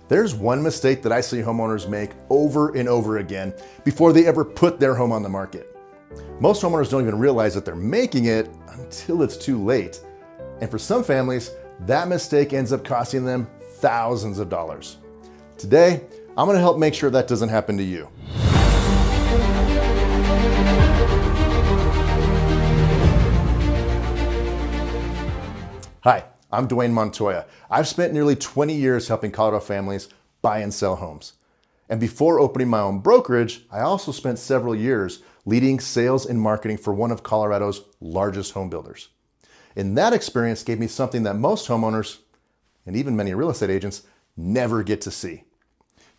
There's one mistake that I see homeowners make over and over again before they ever put their home on the market. Most homeowners don't even realize that they're making it until it's too late. And for some families, that mistake ends up costing them thousands of dollars. Today, I'm going to help make sure that doesn't happen to you. Hi, I'm Dwayne Montoya. I've spent nearly 20 years helping Colorado families buy and sell homes. And before opening my own brokerage, I also spent several years leading sales and marketing for one of Colorado's largest home builders. And that experience gave me something that most homeowners, and even many real estate agents, never get to see.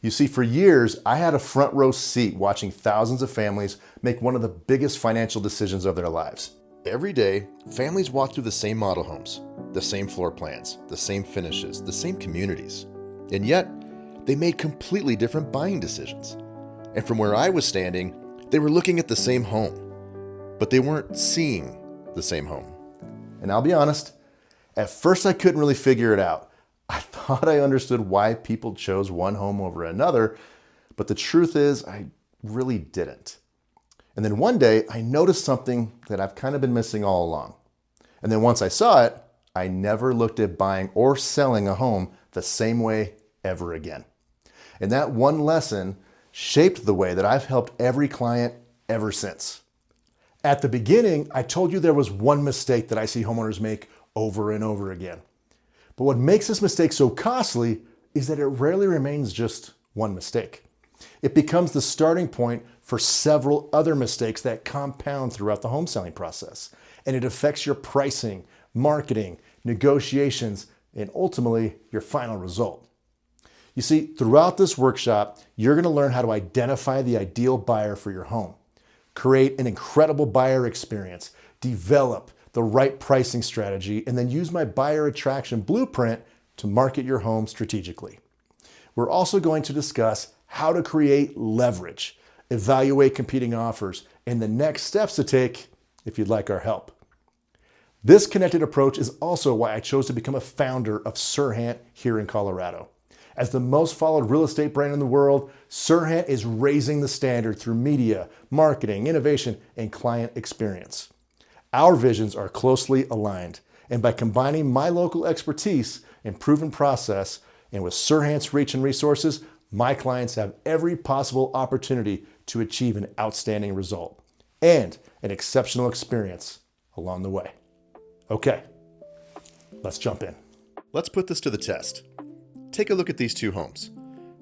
You see, for years, I had a front row seat watching thousands of families make one of the biggest financial decisions of their lives. Every day, families walk through the same model homes, the same floor plans, the same finishes, the same communities. And yet, they made completely different buying decisions. And from where I was standing, they were looking at the same home, but they weren't seeing the same home. And I'll be honest, at first I couldn't really figure it out. I thought I understood why people chose one home over another, but the truth is I really didn't. And then one day I noticed something that I've kind of been missing all along. And then once I saw it, I never looked at buying or selling a home the same way ever again. And that one lesson shaped the way that I've helped every client ever since. At the beginning, I told you there was one mistake that I see homeowners make over and over again. But what makes this mistake so costly is that it rarely remains just one mistake. It becomes the starting point for several other mistakes that compound throughout the home selling process. And it affects your pricing, marketing, negotiations, and ultimately your final result. You see, throughout this workshop, you're going to learn how to identify the ideal buyer for your home, create an incredible buyer experience, develop the right pricing strategy, and then use my buyer attraction blueprint to market your home strategically. We're also going to discuss how to create leverage, evaluate competing offers, and the next steps to take if you'd like our help. This connected approach is also why I chose to become a founder of Serhant here in Colorado. As the most followed real estate brand in the world, Serhant is raising the standard through media, marketing, innovation, and client experience. Our visions are closely aligned, and by combining my local expertise and proven process, and with Serhant's reach and resources, my clients have every possible opportunity to achieve an outstanding result and an exceptional experience along the way. Okay, let's jump in. Let's put this to the test. Take a look at these two homes.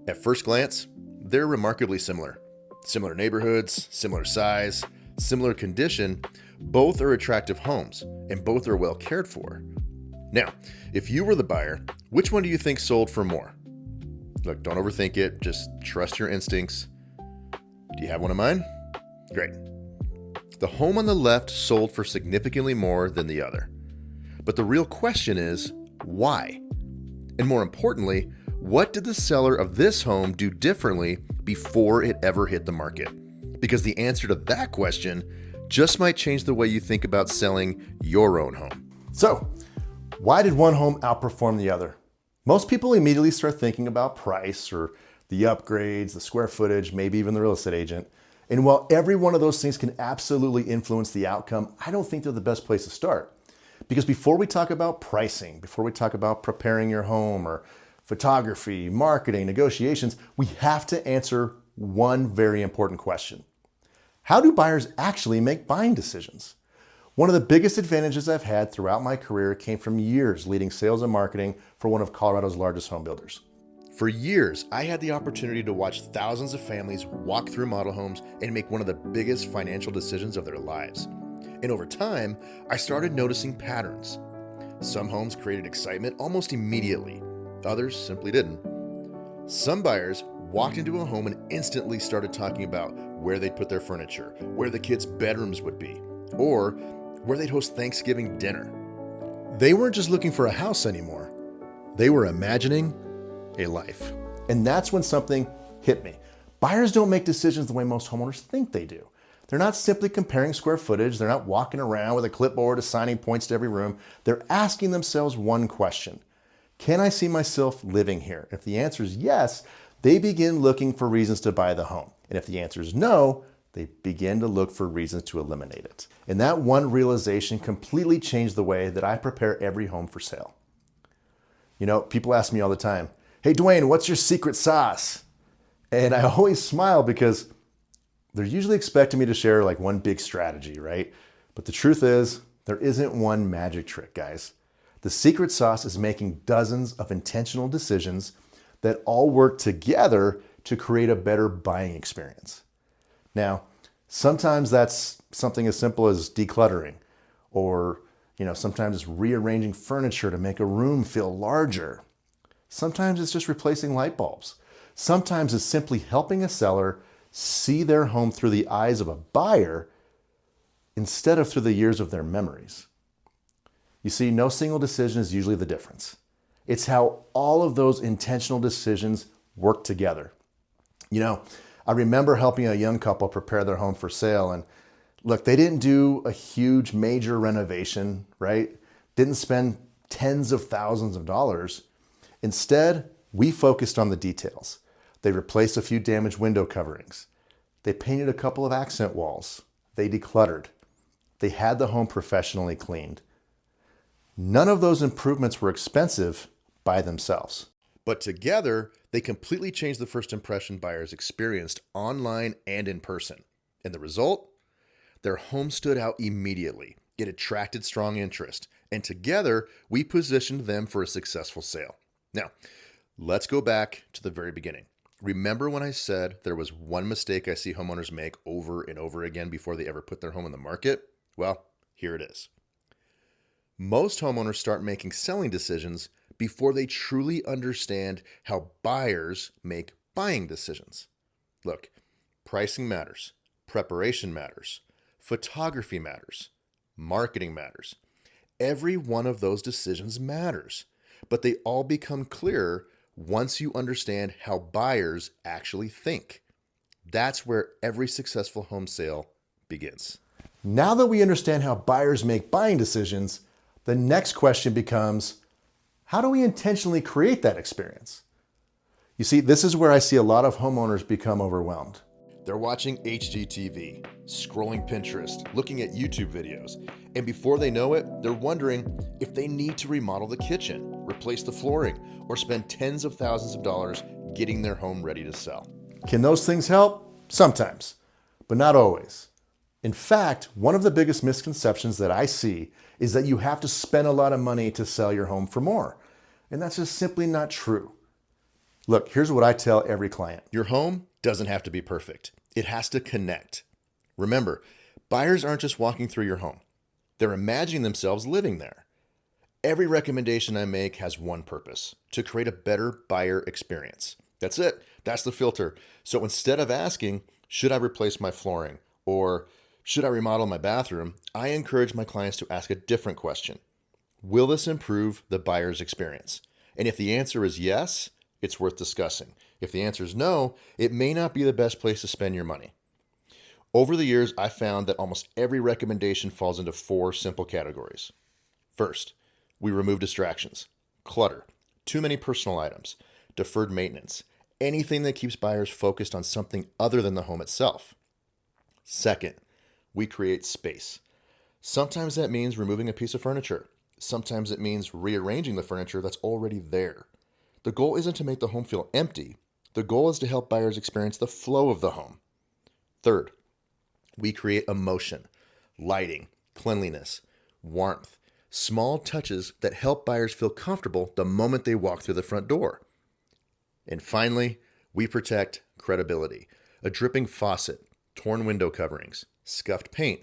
At first glance, they're remarkably similar. Similar neighborhoods, similar size, similar condition. Both are attractive homes, and both are well cared for. Now, if you were the buyer, which one do you think sold for more? Look, don't overthink it. Just trust your instincts. Do you have one in mind? Great. The home on the left sold for significantly more than the other. But the real question is, why? And more importantly, what did the seller of this home do differently before it ever hit the market? Because the answer to that question just might change the way you think about selling your own home. So, why did one home outperform the other? Most people immediately start thinking about price or the upgrades, the square footage, maybe even the real estate agent. And while every one of those things can absolutely influence the outcome, I don't think they're the best place to start. Because before we talk about pricing, before we talk about preparing your home or photography, marketing, negotiations, we have to answer one very important question. How do buyers actually make buying decisions? One of the biggest advantages I've had throughout my career came from years leading sales and marketing for one of Colorado's largest home builders. For years, I had the opportunity to watch thousands of families walk through model homes and make one of the biggest financial decisions of their lives. And over time, I started noticing patterns. Some homes created excitement almost immediately. Others simply didn't. Some buyers walked into a home and instantly started talking about where they'd put their furniture, where the kids' bedrooms would be, or where they'd host Thanksgiving dinner. They weren't just looking for a house anymore. They were imagining a life. And that's when something hit me. Buyers don't make decisions the way most homeowners think they do. They're not simply comparing square footage. They're not walking around with a clipboard assigning points to every room. They're asking themselves one question. Can I see myself living here? If the answer is yes, they begin looking for reasons to buy the home. And if the answer is no, they begin to look for reasons to eliminate it. And that one realization completely changed the way that I prepare every home for sale. You know, people ask me all the time, hey, Dwayne, what's your secret sauce? And I always smile because they're usually expecting me to share like one big strategy, right? But the truth is, there isn't one magic trick, guys. The secret sauce is making dozens of intentional decisions that all work together to create a better buying experience. Now, sometimes that's something as simple as decluttering, or sometimes it's rearranging furniture to make a room feel larger. Sometimes it's just replacing light bulbs. Sometimes it's simply helping a seller see their home through the eyes of a buyer instead of through the years of their memories. You see, no single decision is usually the difference. It's how all of those intentional decisions work together. I remember helping a young couple prepare their home for sale, and look, they didn't do a huge major renovation, right? Didn't spend tens of thousands of dollars. Instead, we focused on the details. They replaced a few damaged window coverings. They painted a couple of accent walls. They decluttered. They had the home professionally cleaned. None of those improvements were expensive by themselves. But together, they completely changed the first impression buyers experienced online and in person. And the result? Their home stood out immediately. It attracted strong interest. And together, we positioned them for a successful sale. Now, let's go back to the very beginning. Remember when I said there was one mistake I see homeowners make over and over again before they ever put their home on the market? Well, here it is. Most homeowners start making selling decisions before they truly understand how buyers make buying decisions. Look, pricing matters, preparation matters, photography matters, marketing matters. Every one of those decisions matters, but they all become clearer once you understand how buyers actually think. That's where every successful home sale begins. Now that we understand how buyers make buying decisions, the next question becomes, how do we intentionally create that experience? You see, this is where I see a lot of homeowners become overwhelmed. They're watching HGTV, scrolling Pinterest, looking at YouTube videos, and before they know it, they're wondering if they need to remodel the kitchen, replace the flooring, or spend tens of thousands of dollars getting their home ready to sell. Can those things help? Sometimes, but not always. In fact, one of the biggest misconceptions that I see is that you have to spend a lot of money to sell your home for more. And that's just simply not true. Look, here's what I tell every client. Your home doesn't have to be perfect. It has to connect. Remember, buyers aren't just walking through your home. They're imagining themselves living there. Every recommendation I make has one purpose: to create a better buyer experience. That's it. That's the filter. So instead of asking, should I replace my flooring? Or should I remodel my bathroom? I encourage my clients to ask a different question. Will this improve the buyer's experience? And if the answer is yes, it's worth discussing. If the answer is no, it may not be the best place to spend your money. Over the years, I found that almost every recommendation falls into 4 simple categories. First, we remove distractions, clutter, too many personal items, deferred maintenance, anything that keeps buyers focused on something other than the home itself. Second, we create space. Sometimes that means removing a piece of furniture. Sometimes it means rearranging the furniture that's already there. The goal isn't to make the home feel empty. The goal is to help buyers experience the flow of the home. Third, we create emotion, lighting, cleanliness, warmth, small touches that help buyers feel comfortable the moment they walk through the front door. And finally, we protect credibility. A dripping faucet, torn window coverings, scuffed paint,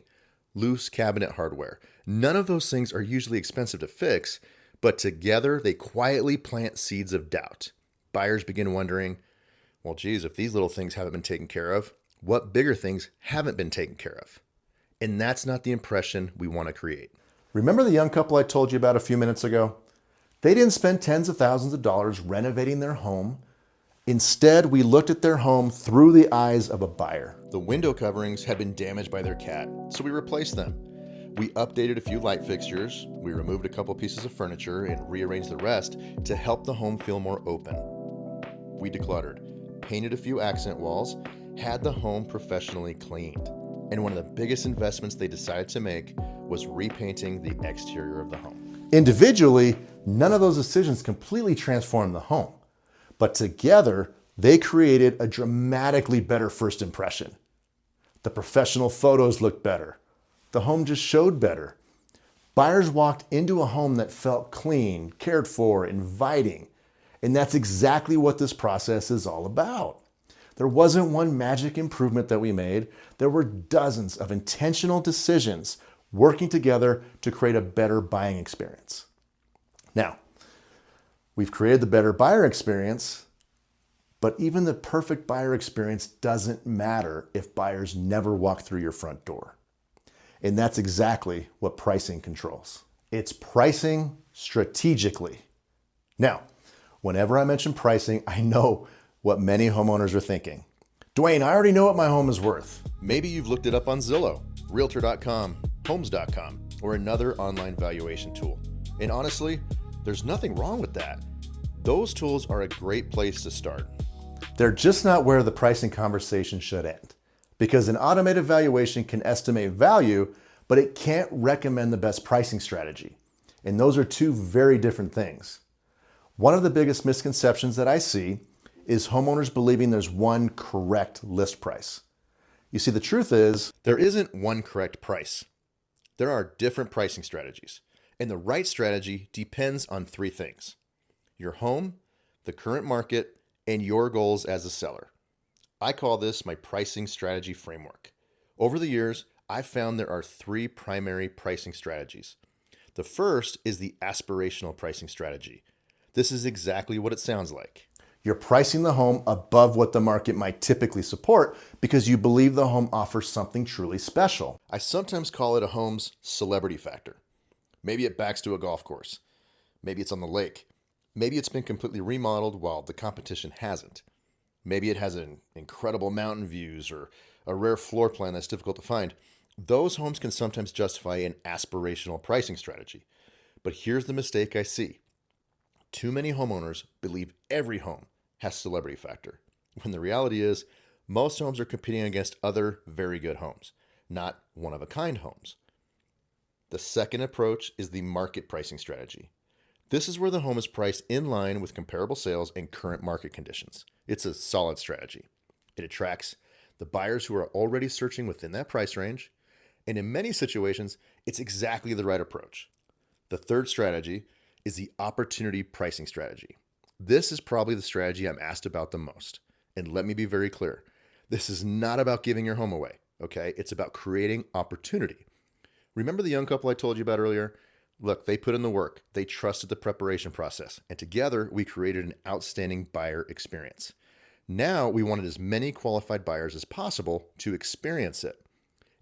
loose cabinet hardware. None of those things are usually expensive to fix, but together they quietly plant seeds of doubt. Buyers begin wondering, well, geez, if these little things haven't been taken care of, what bigger things haven't been taken care of? And that's not the impression we want to create. Remember the young couple I told you about a few minutes ago? They didn't spend tens of thousands of dollars renovating their home. Instead, we looked at their home through the eyes of a buyer. The window coverings had been damaged by their cat, so we replaced them. We updated a few light fixtures, we removed a couple pieces of furniture, and rearranged the rest to help the home feel more open. We decluttered, painted a few accent walls, had the home professionally cleaned. And one of the biggest investments they decided to make was repainting the exterior of the home. Individually, none of those decisions completely transformed the home, but together, they created a dramatically better first impression. The professional photos looked better. The home just showed better. Buyers walked into a home that felt clean, cared for, inviting. And that's exactly what this process is all about. There wasn't one magic improvement that we made. There were dozens of intentional decisions working together to create a better buying experience. Now, we've created the better buyer experience, but even the perfect buyer experience doesn't matter if buyers never walk through your front door. And that's exactly what pricing controls. It's pricing strategically. Now, whenever I mention pricing, I know what many homeowners are thinking. Dwayne, I already know what my home is worth. Maybe you've looked it up on Zillow, Realtor.com, Homes.com, or another online valuation tool. And honestly, there's nothing wrong with that. Those tools are a great place to start. They're just not where the pricing conversation should end. Because an automated valuation can estimate value, but it can't recommend the best pricing strategy. And those are two very different things. One of the biggest misconceptions that I see is homeowners believing there's one correct list price. You see, the truth is, there isn't one correct price. There are different pricing strategies, and the right strategy depends on three things: your home, the current market, and your goals as a seller. I call this my pricing strategy framework. Over the years, I've found there are three primary pricing strategies. The first is the aspirational pricing strategy. This is exactly what it sounds like. You're pricing the home above what the market might typically support because you believe the home offers something truly special. I sometimes call it a home's celebrity factor. Maybe it backs to a golf course. Maybe it's on the lake. Maybe it's been completely remodeled while the competition hasn't. Maybe it has an incredible mountain views or a rare floor plan that's difficult to find. Those homes can sometimes justify an aspirational pricing strategy. But here's the mistake I see. Too many homeowners believe every home has celebrity factor, when the reality is most homes are competing against other very good homes, not one-of-a-kind homes. The second approach is the market pricing strategy. This is where the home is priced in line with comparable sales and current market conditions. It's a solid strategy. It attracts the buyers who are already searching within that price range, and in many situations, it's exactly the right approach. The third strategy is the opportunity pricing strategy. This is probably the strategy I'm asked about the most. And let me be very clear. This is not about giving your home away, okay? It's about creating opportunity. Remember the young couple I told you about earlier? Look, they put in the work. They trusted the preparation process. And together, we created an outstanding buyer experience. Now, we wanted as many qualified buyers as possible to experience it.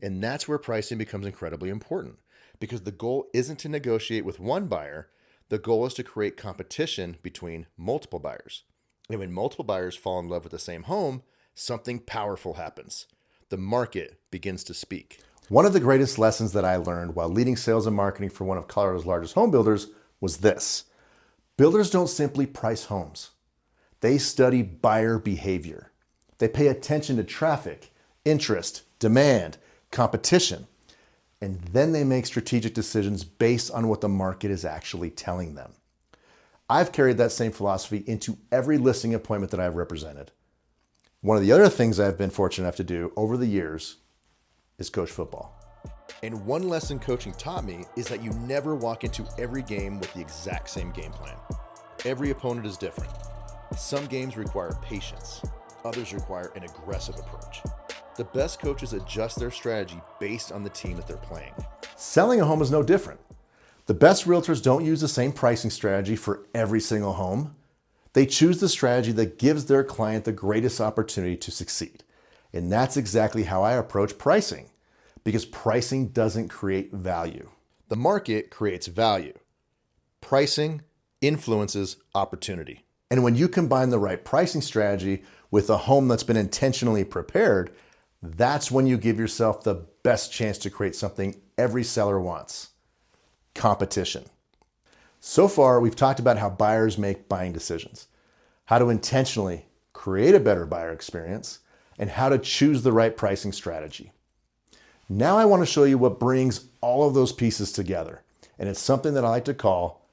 And that's where pricing becomes incredibly important, because the goal isn't to negotiate with one buyer. The goal is to create competition between multiple buyers. And when multiple buyers fall in love with the same home, something powerful happens. The market begins to speak. One of the greatest lessons that I learned while leading sales and marketing for one of Colorado's largest home builders was this. Builders don't simply price homes. They study buyer behavior. They pay attention to traffic, interest, demand, competition. And then they make strategic decisions based on what the market is actually telling them. I've carried that same philosophy into every listing appointment that I've represented. One of the other things I've been fortunate enough to do over the years is coach football. And one lesson coaching taught me is that you never walk into every game with the exact same game plan. Every opponent is different. Some games require patience. Others require an aggressive approach. The best coaches adjust their strategy based on the team that they're playing. Selling a home is no different. The best realtors don't use the same pricing strategy for every single home. They choose the strategy that gives their client the greatest opportunity to succeed. And that's exactly how I approach pricing, because pricing doesn't create value. The market creates value. Pricing influences opportunity. And when you combine the right pricing strategy with a home that's been intentionally prepared, that's when you give yourself the best chance to create something every seller wants: competition. So far, we've talked about how buyers make buying decisions, how to intentionally create a better buyer experience, and how to choose the right pricing strategy. Now I want to show you what brings all of those pieces together, and it's something that I like to call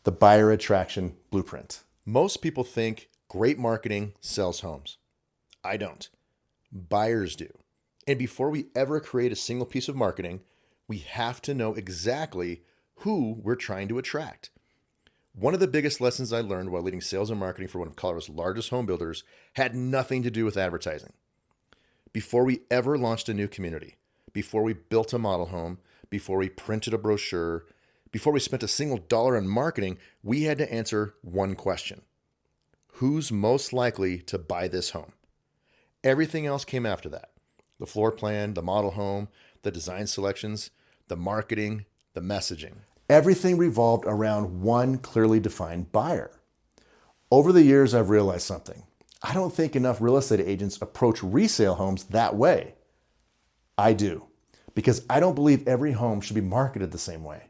the buyer attraction blueprint. Most people think great marketing sells homes. I don't. Buyers do. And before we ever create a single piece of marketing, we have to know exactly who we're trying to attract. One of the biggest lessons I learned while leading sales and marketing for one of Colorado's largest home builders had nothing to do with advertising. Before we ever launched a new community, before we built a model home, before we printed a brochure, before we spent a single dollar on marketing, we had to answer one question: who's most likely to buy this home? Everything else came after that: the floor plan, the model home, the design selections, the marketing, the messaging. Everything revolved around one clearly defined buyer. Over the years, I've realized something. I don't think enough real estate agents approach resale homes that way. I do, because I don't believe every home should be marketed the same way.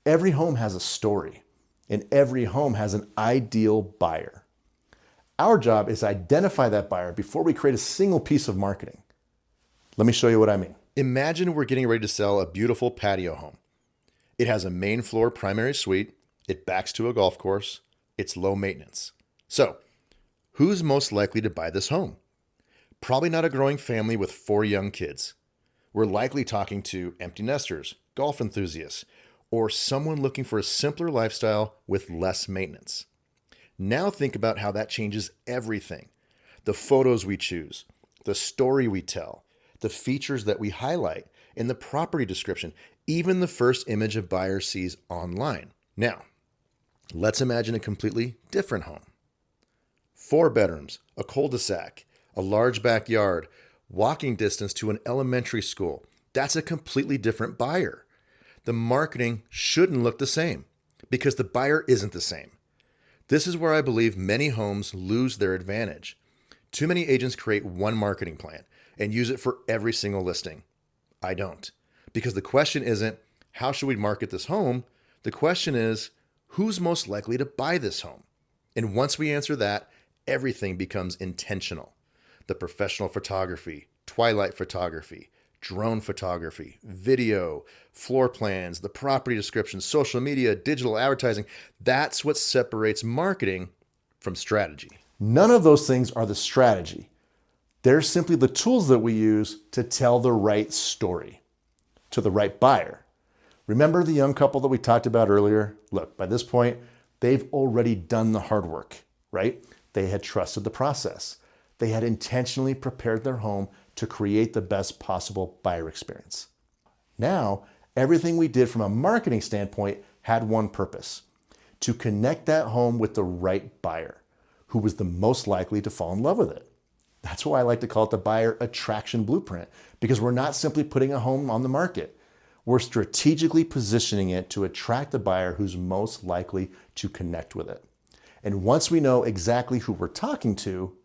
Every home has a story, and every home has an ideal buyer. Our job is to identify that buyer before we create a single piece of marketing. Let me show you what I mean. Imagine we're getting ready to sell a beautiful patio home. It has a main floor primary suite. It backs to a golf course. It's low maintenance. So, who's most likely to buy this home? Probably not a growing family with 4 young kids. We're likely talking to empty nesters, golf enthusiasts, or someone looking for a simpler lifestyle with less maintenance. Now think about how that changes everything. The photos we choose, the story we tell, the features that we highlight, and the property description, even the first image a buyer sees online. Now, let's imagine a completely different home. 4 bedrooms, a cul-de-sac, a large backyard, walking distance to an elementary school. That's a completely different buyer. The marketing shouldn't look the same because the buyer isn't the same. This is where I believe many homes lose their advantage. Too many agents create one marketing plan and use it for every single listing. I don't. Because the question isn't, how should we market this home? The question is, who's most likely to buy this home? And once we answer that, everything becomes intentional. The professional photography, twilight photography, drone photography, video, floor plans, the property description, social media, digital advertising. That's what separates marketing from strategy. None of those things are the strategy. They're simply the tools that we use to tell the right story to the right buyer. Remember the young couple that we talked about earlier? Look, by this point, they've already done the hard work, right? They had trusted the process. They had intentionally prepared their home to create the best possible buyer experience. Now, everything we did from a marketing standpoint had one purpose: to connect that home with the right buyer who was the most likely to fall in love with it. That's why I like to call it the buyer attraction blueprint, because we're not simply putting a home on the market. We're strategically positioning it to attract the buyer who's most likely to connect with it. And once we know exactly who we're talking to,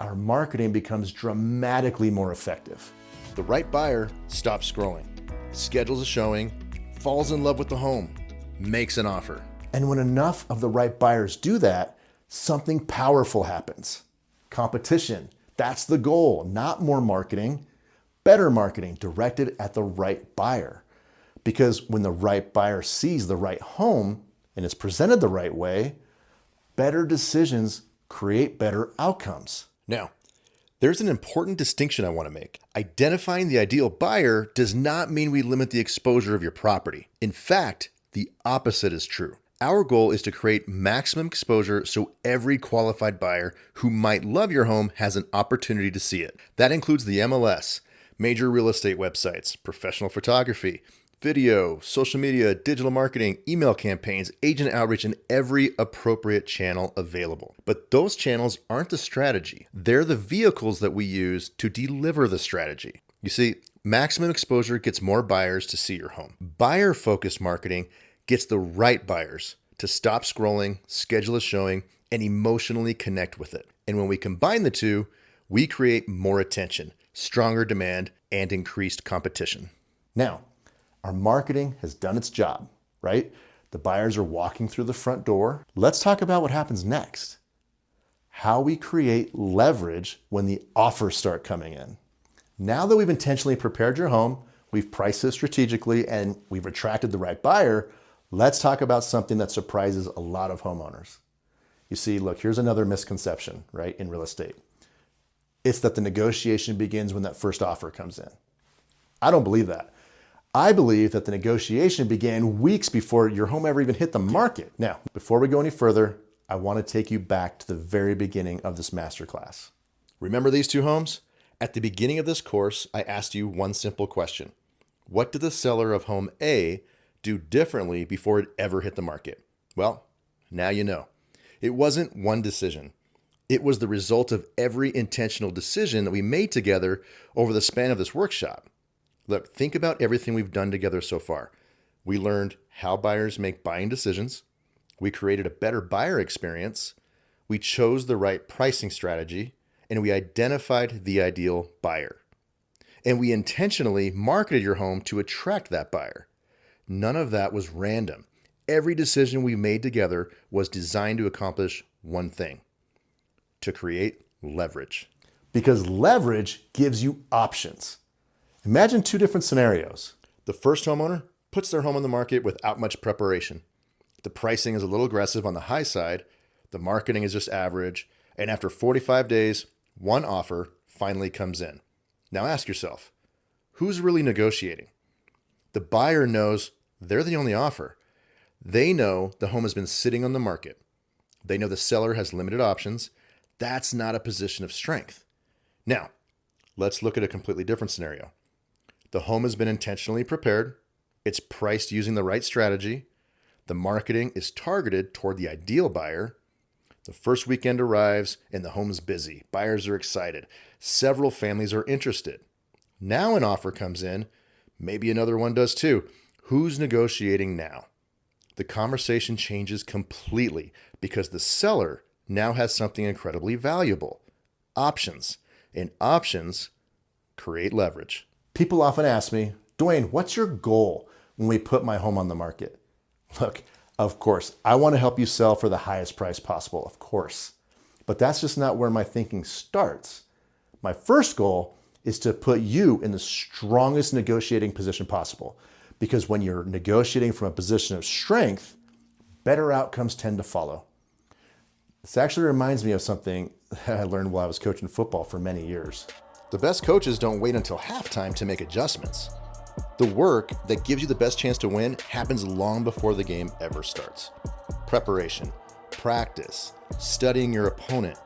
our marketing becomes dramatically more effective. The right buyer stops scrolling, schedules a showing, falls in love with the home, makes an offer. And when enough of the right buyers do that, something powerful happens. Competition. That's the goal, not more marketing, better marketing directed at the right buyer. Because when the right buyer sees the right home and it's presented the right way, better decisions create better outcomes. Now, there's an important distinction I want to make. Identifying the ideal buyer does not mean we limit the exposure of your property. In fact, the opposite is true. Our goal is to create maximum exposure so every qualified buyer who might love your home has an opportunity to see it. That includes the MLS, major real estate websites, professional photography, video, social media, digital marketing, email campaigns, agent outreach, and every appropriate channel available. But those channels aren't the strategy. They're the vehicles that we use to deliver the strategy. You see, maximum exposure gets more buyers to see your home. Buyer-focused marketing gets the right buyers to stop scrolling, schedule a showing, and emotionally connect with it. And when we combine the two, we create more attention, stronger demand, and increased competition. Now, Our marketing has done its job, right? The buyers are walking through the front door. Let's talk about what happens next. How we create leverage when the offers start coming in. Now that we've intentionally prepared your home, we've priced it strategically, and we've attracted the right buyer, let's talk about something that surprises a lot of homeowners. You see, look, here's another misconception, right, in real estate. It's that the negotiation begins when that first offer comes in. I don't believe that. I believe that the negotiation began weeks before your home ever even hit the market. Now, before we go any further, I want to take you back to the very beginning of this masterclass. Remember these two homes? At the beginning of this course, I asked you one simple question. What did the seller of home A do differently before it ever hit the market? Well, now you know. It wasn't one decision. It was the result of every intentional decision that we made together over the span of this workshop. Look, think about everything we've done together so far. We learned how buyers make buying decisions. We created a better buyer experience. We chose the right pricing strategy, and we identified the ideal buyer. And we intentionally marketed your home to attract that buyer. None of that was random. Every decision we made together was designed to accomplish one thing: to create leverage. Because leverage gives you options. Imagine two different scenarios. The first homeowner puts their home on the market without much preparation. The pricing is a little aggressive on the high side, the marketing is just average, and after 45 days, one offer finally comes in. Now ask yourself, who's really negotiating? The buyer knows they're the only offer. They know the home has been sitting on the market. They know the seller has limited options. That's not a position of strength. Now, let's look at a completely different scenario. The home has been intentionally prepared. It's priced using the right strategy. The marketing is targeted toward the ideal buyer. The first weekend arrives and the home is busy. Buyers are excited. Several families are interested. Now an offer comes in. Maybe another one does too. Who's negotiating now? The conversation changes completely because the seller now has something incredibly valuable: options. And options create leverage. People often ask me, Dwayne, what's your goal when we put my home on the market? Look, of course, I want to help you sell for the highest price possible, of course. But that's just not where my thinking starts. My first goal is to put you in the strongest negotiating position possible. Because when you're negotiating from a position of strength, better outcomes tend to follow. This actually reminds me of something that I learned while I was coaching football for many years. The best coaches don't wait until halftime to make adjustments. The work that gives you the best chance to win happens long before the game ever starts. Preparation, practice, studying your opponent,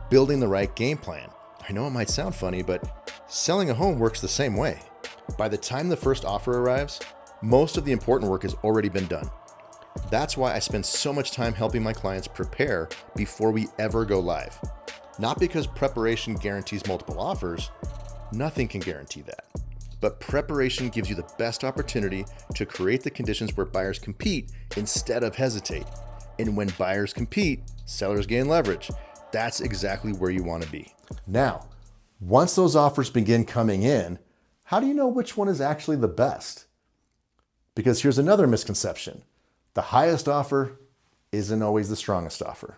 building the right game plan. I know it might sound funny, but selling a home works the same way. By the time the first offer arrives, most of the important work has already been done. That's why I spend so much time helping my clients prepare before we ever go live. Not because preparation guarantees multiple offers. Nothing can guarantee that. But preparation gives you the best opportunity to create the conditions where buyers compete instead of hesitate. And when buyers compete, sellers gain leverage. That's exactly where you want to be. Now, once those offers begin coming in, how do you know which one is actually the best? Because here's another misconception. The highest offer isn't always the strongest offer.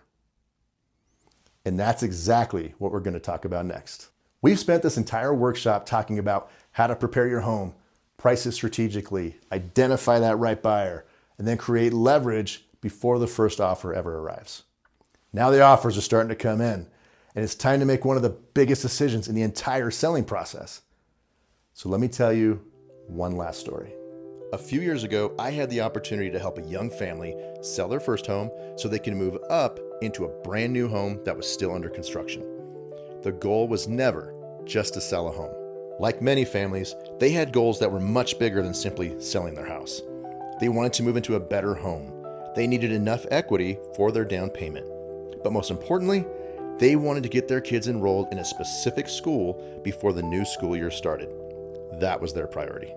And that's exactly what we're going to talk about next. We've spent this entire workshop talking about how to prepare your home, price it strategically, identify that right buyer, and then create leverage before the first offer ever arrives. Now the offers are starting to come in, and it's time to make one of the biggest decisions in the entire selling process. So let me tell you one last story. A few years ago, I had the opportunity to help a young family sell their first home so they can move up into a brand new home that was still under construction. The goal was never just to sell a home. Like many families, they had goals that were much bigger than simply selling their house. They wanted to move into a better home. They needed enough equity for their down payment. But most importantly, they wanted to get their kids enrolled in a specific school before the new school year started. That was their priority.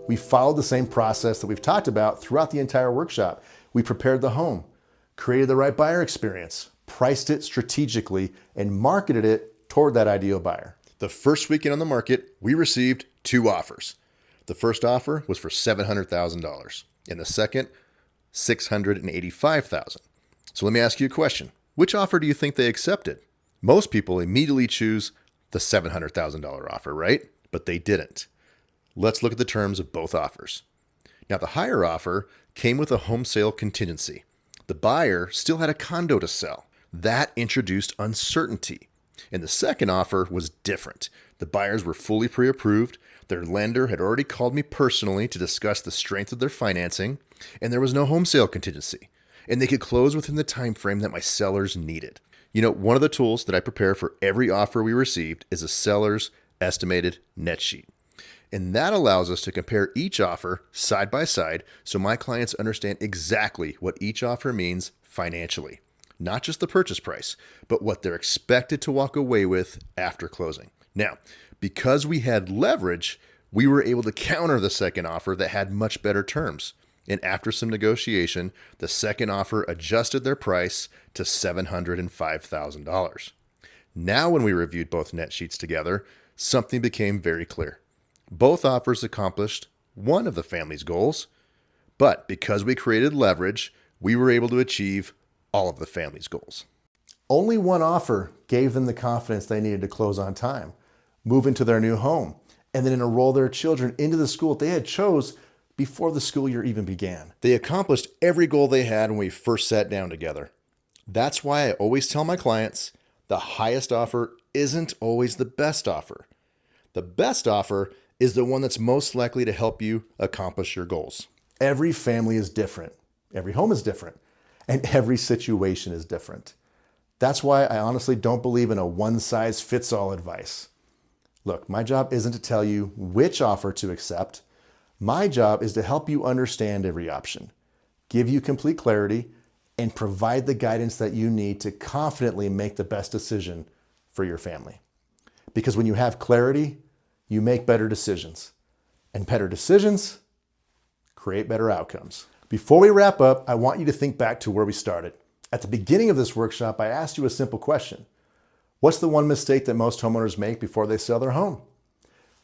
We followed the same process that we've talked about throughout the entire workshop. We prepared the home, created the right buyer experience, priced it strategically, and marketed it toward that ideal buyer. The first weekend on the market, we received 2 offers. The first offer was for $700,000 and the second, $685,000. So let me ask you a question. Which offer do you think they accepted? Most people immediately choose the $700,000 offer, right? But they didn't. Let's look at the terms of both offers. Now, the higher offer came with a home sale contingency. The buyer still had a condo to sell. That introduced uncertainty. And the second offer was different. The buyers were fully pre-approved. Their lender had already called me personally to discuss the strength of their financing, and there was no home sale contingency. And they could close within the time frame that my sellers needed. You know, one of the tools that I prepare for every offer we received is a seller's estimated net sheet. And that allows us to compare each offer side by side so my clients understand exactly what each offer means financially. Not just the purchase price, but what they're expected to walk away with after closing. Now, because we had leverage, we were able to counter the second offer that had much better terms. And after some negotiation, the second offer adjusted their price to $705,000. Now, when we reviewed both net sheets together, something became very clear. Both offers accomplished one of the family's goals, but because we created leverage, we were able to achieve all of the family's goals. Only one offer gave them the confidence they needed to close on time, move into their new home, and then enroll their children into the school they had chose before the school year even began. They accomplished every goal they had when we first sat down together. That's why I always tell my clients, the highest offer isn't always the best offer. The best offer is the one that's most likely to help you accomplish your goals. Every family is different. Every home is different. And every situation is different. That's why I honestly don't believe in a one-size-fits-all advice. Look, my job isn't to tell you which offer to accept. My job is to help you understand every option, give you complete clarity, and provide the guidance that you need to confidently make the best decision for your family. Because when you have clarity, you make better decisions. And better decisions create better outcomes. Before we wrap up, I want you to think back to where we started. At the beginning of this workshop, I asked you a simple question. What's the one mistake that most homeowners make before they sell their home?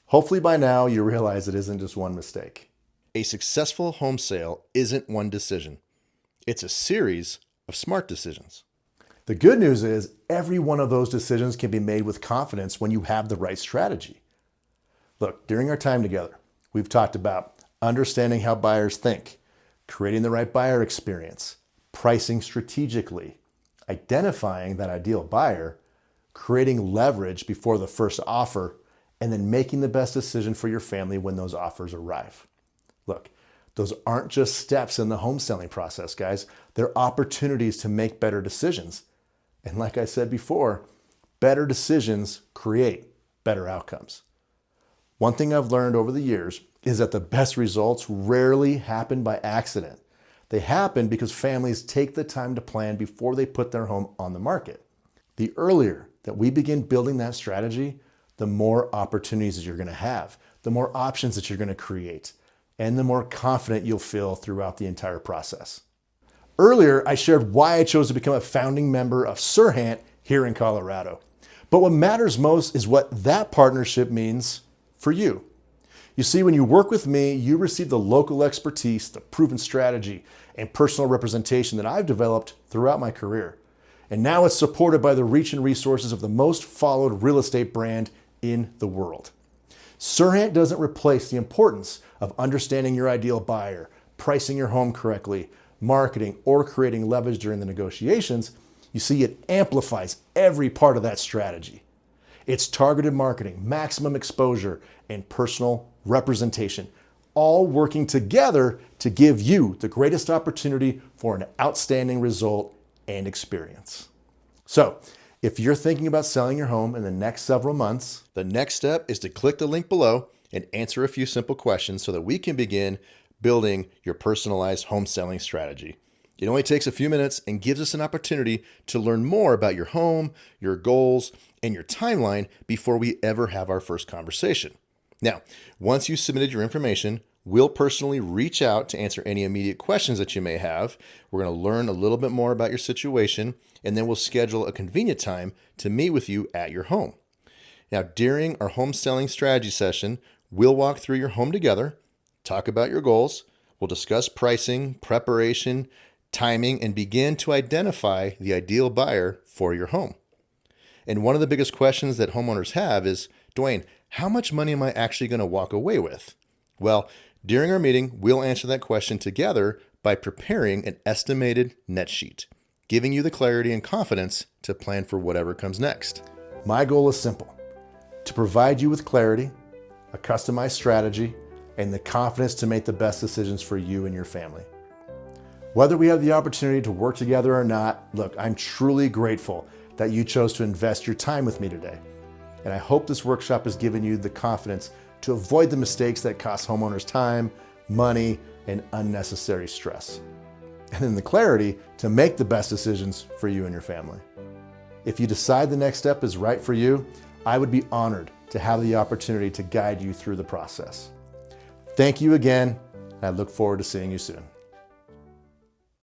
Hopefully by now you realize it isn't just one mistake. A successful home sale isn't one decision. It's a series of smart decisions. The good news is every one of those decisions can be made with confidence when you have the right strategy. Look, during our time together, we've talked about understanding how buyers think, creating the right buyer experience, pricing strategically, identifying that ideal buyer, creating leverage before the first offer, and then making the best decision for your family when those offers arrive. Look, those aren't just steps in the home selling process, guys. They're opportunities to make better decisions. And like I said before, better decisions create better outcomes. One thing I've learned over the years is that the best results rarely happen by accident. They happen because families take the time to plan before they put their home on the market. The earlier that we begin building that strategy, the more opportunities that you're going to have, the more options that you're going to create, and the more confident you'll feel throughout the entire process. Earlier, I shared why I chose to become a founding member of Serhant here in Colorado. But what matters most is what that partnership means for you. You see, when you work with me, you receive the local expertise, the proven strategy, and personal representation that I've developed throughout my career. And now it's supported by the reach and resources of the most followed real estate brand in the world. Serhant doesn't replace the importance of understanding your ideal buyer, pricing your home correctly, marketing, or creating leverage during the negotiations. You see, it amplifies every part of that strategy. It's targeted marketing, maximum exposure, and personal representation, all working together to give you the greatest opportunity for an outstanding result and experience. So, if you're thinking about selling your home in the next several months, the next step is to click the link below and answer a few simple questions so that we can begin building your personalized home selling strategy. It only takes a few minutes and gives us an opportunity to learn more about your home, your goals, and your timeline before we ever have our first conversation. Now, once you submitted your information, we'll personally reach out to answer any immediate questions that you may have. We're going to learn a little bit more about your situation, and then we'll schedule a convenient time to meet with you at your home. Now, during our home selling strategy session, We'll walk through your home together, talk about your goals, we'll discuss pricing, preparation, timing, and begin to identify the ideal buyer for your home. And one of the biggest questions that homeowners have is, Dwayne, how much money am I actually going to walk away with? Well, during our meeting, we'll answer that question together by preparing an estimated net sheet, giving you the clarity and confidence to plan for whatever comes next. My goal is simple: to provide you with clarity, a customized strategy, and the confidence to make the best decisions for you and your family. Whether we have the opportunity to work together or not, look, I'm truly grateful that you chose to invest your time with me today. And I hope this workshop has given you the confidence to avoid the mistakes that cost homeowners time, money, and unnecessary stress. And then the clarity to make the best decisions for you and your family. If you decide the next step is right for you, I would be honored to have the opportunity to guide you through the process. Thank you again, and I look forward to seeing you soon.